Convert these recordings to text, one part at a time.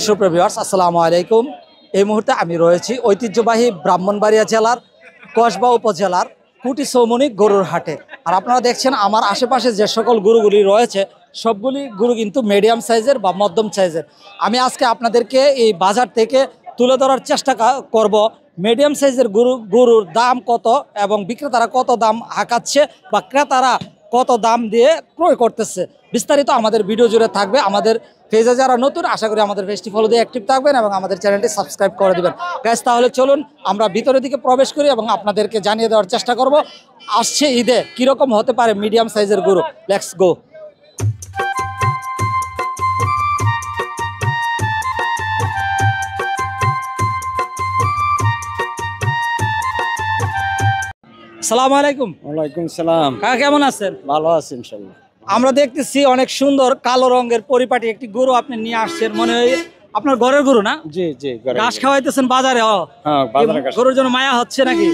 সুপ্রিয় ভিউয়ার্স, আসসালামু আলাইকুম। এই মুহূর্তে আমি রয়েছি ঐতিহ্যবাহী ব্রাহ্মণবাড়িয়া জেলার কসবা উপজেলার কুটি চৌমনি গরুর হাটে। আর আপনারা দেখছেন আমার আশেপাশে যে সকল গরুগুলি রয়েছে সবগুলি গরু কিন্তু মিডিয়াম সাইজের বা মধ্যম সাইজের। আমি আজকে আপনাদেরকে এই বাজার থেকে তুলে ধরার চেষ্টা করব মিডিয়াম সাইজের গরুর দাম কত এবং বিক্রেতারা কত দাম হাঁকাচ্ছে বা ক্রেতারা কত দাম দিয়ে ক্রয় করতেছে। বিস্তারিত আমাদের ভিডিও জুড়ে থাকবে। আমাদের পেজে যারা নতুন, আশা করি আমাদের পেজটি ফলো দিয়ে অ্যাক্টিভ থাকবেন এবং আমাদের চ্যানেলটি সাবস্ক্রাইব করে দেবেন। গাইস, তাহলে চলুন আমরা ভিতরের দিকে প্রবেশ করি এবং আপনাদেরকে জানিয়ে দেওয়ার চেষ্টা করব আসছে ঈদে কীরকম হতে পারে মিডিয়াম সাইজের গরু। Let's go. আসসালামু আলাইকুম। ওয়ালাইকুম সালাম। কাকা কেমন আছেন? ভালো আছি ইনশাআল্লাহ। আমরা দেখতেছি অনেক সুন্দর কালো রঙের পরিপাটি একটি গরু আপনি নিয়ে আসছেন, মনে হয় আপনার ঘরের গরু না? জি জি। ঘাস খাওয়াইতেছেন বাজারে? হ্যাঁ, বাজারে ঘাস। গরুর জন্য মায়া হচ্ছে নাকি?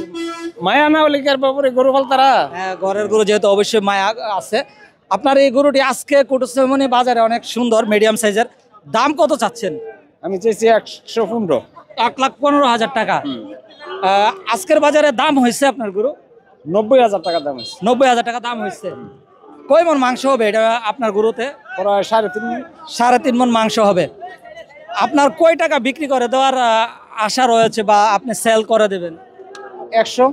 মায়া না হলে কি আর বাবুরে গরু পালতারা? হ্যাঁ, ঘরের গরু যেহেতু অবশ্যই মায়া আছে। আপনার এই গরুটি আজকে কুটুসেমনি বাজারে অনেক সুন্দর মিডিয়াম সাইজের। দাম কত চাচ্ছেন? আমি চাইছি 115। 1,15,000 টাকা। আজকের বাজারে দাম হয়েছে আপনার গরু 90,000 টাকা দাম আছে। 90,000 টাকা দাম হয়েছে। কয় মন মাংস হবে এটা আপনার গরুতে? প্রায় 3.5। 3.5 মন মাংস হবে। আপনার কয় টাকা বিক্রি করে দেওয়ার আশা রয়েছে বা আপনি সেল করে দেবেন? 100।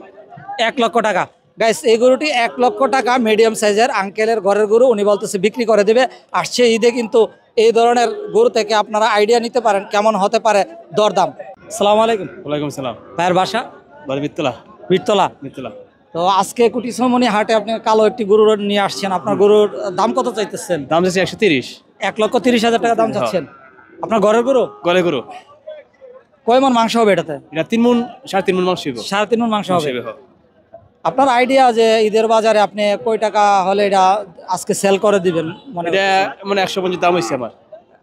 1 লক্ষ টাকা। গাইস, এই গরুটি 1 লক্ষ টাকা মিডিয়াম সাইজের আঙ্কেলের ঘরের গরু, উনি বলতেছে বিক্রি করে দেবে। আসছে ঈদে কিন্তু এই ধরনের গরু থেকে আপনারা আইডিয়া নিতে পারেন কেমন হতে পারে দরদাম। আসসালামু আলাইকুম। ওয়ালাইকুম সালাম। ভাইয়ের বাসা? মিত্তলা। বীরতলা। মিত্তলা। তো আজকে কুটি চৌমনি হাটে আপনি কালো একটি গরু নিয়ে আসছেন। আপনার গরুর দাম কত চাইতেছেন? দাম চাইছি 130। 1,30,000 টাকা দাম চাচ্ছেন। আপনার ঘরের গরু? গলে গরু। কয় মন মাংস হবে এটাতে? এটা 3 মণ 3.5 মণ মাংস হবে। 3.5 মন মাংস হবে। আপনার আইডিয়া যে ঈদের বাজারে আপনি কয় টাকা হলে এটা আজকে সেল করে দিবেন? মানে এটা মানে 150 দাম হইছে আমার।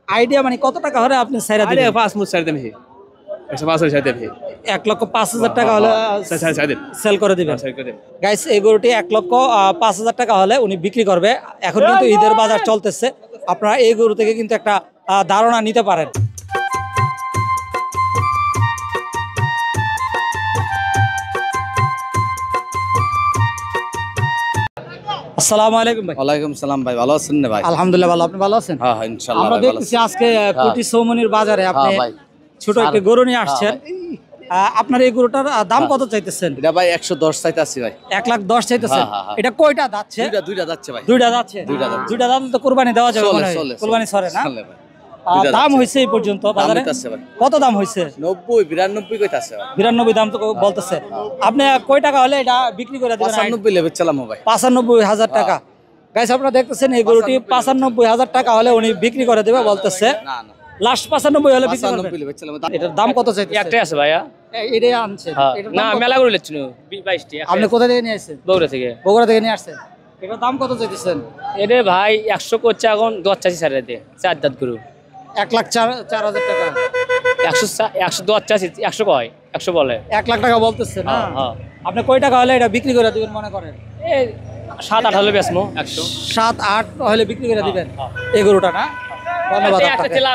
আইডিয়া মানে কত টাকা হলে আপনি ছেড়ে দিবেন? 5 মুছ ছাড় দেন হে। 105 ছাড় দেন হে। 1,05,000 টাকা হলে ছাড় দেন। সেল করে দিবেন। গাইস, এই গরুটি 1,05,000 টাকা হলে উনি বিক্রি করবে। এখন কিন্তু ঈদের বাজার চলতেছে, আপনারা এই গরু থেকে কিন্তু একটা ধারণা নিতে পারেন। আসসালামু আলাইকুম ভাই। ওয়ালাইকুম সালাম ভাই, ভালো আছেন না ভাই? আলহামদুলিল্লাহ ভালো। আপনি ভালো আছেন? হ্যাঁ ইনশাআল্লাহ আমরা ভাই ভালো দেখতেছি আছি। আজকে কুটি চৌমনির বাজারে আপনি ভাই। ছোট একটা গরু নিয়ে আসছেন। আপনার এই গরুটার দাম কত চাইতেছেন? এটা ভাই 110 চাইতাছি ভাই। 1,10,000 চাইতেছেন। হ্যাঁ। এটা কয়টা যাচ্ছে? দুইটা যাচ্ছে ভাই। দুইটা যাচ্ছে। দুইটা যাচ্ছে। দুইটা দাঁত তো কুরবানি দেওয়া যাবে মনে হয়। চলে কুরবানি সরে না? চলে ভাই। দাম হইছে এই পর্যন্ত বাজারে হইতাছে ভাই। কত দাম হইছে? 90 92 কইতাছে ভাই। 92 দাম তো বলতেছে। আপনি কয় টাকা হলে এটা বিক্রি করে দিবেন? 95 লেবে চালাম ভাই। 95,000 টাকা। গাইস, আপনারা দেখতেছেন এই গরুটি 95,000 টাকা হলে উনি বিক্রি করে দেবে বলতেছে। না না, লাস্ট 95 হলে বিক্রি করবে। 95 লেবে চালাম। এটার দাম কত চাইতেছে? একটাই আছে ভাইয়া। এটাই আনছেন? এটার দাম না, কত? মেলা করে লেছিল 22টি। আপনি কোথা থেকে নিয়ে আসছেন? বগুড়া থেকে। বগুড়া থেকে নিয়ে আসছেন। এটার দাম কত চাইতেছেন? এরে ভাই 100 করছে এখন 10 চাষি ছাড়ে দে 4 দাঁত গরু। 1,04,000 টাকা। 110 চাষি 100 কয় 100 বলে। 1 লাখ টাকা বলতেছে না? হ্যাঁ। আপনি কয় টাকা হলে এটা বিক্রি করে দিবেন মনে করেন? এই 7-8 হলে বেচমো 100। 7-8 হলে বিক্রি করে দিবেন এই গরুটা না? ধন্যবাদ একটা আপনাকে। তেলা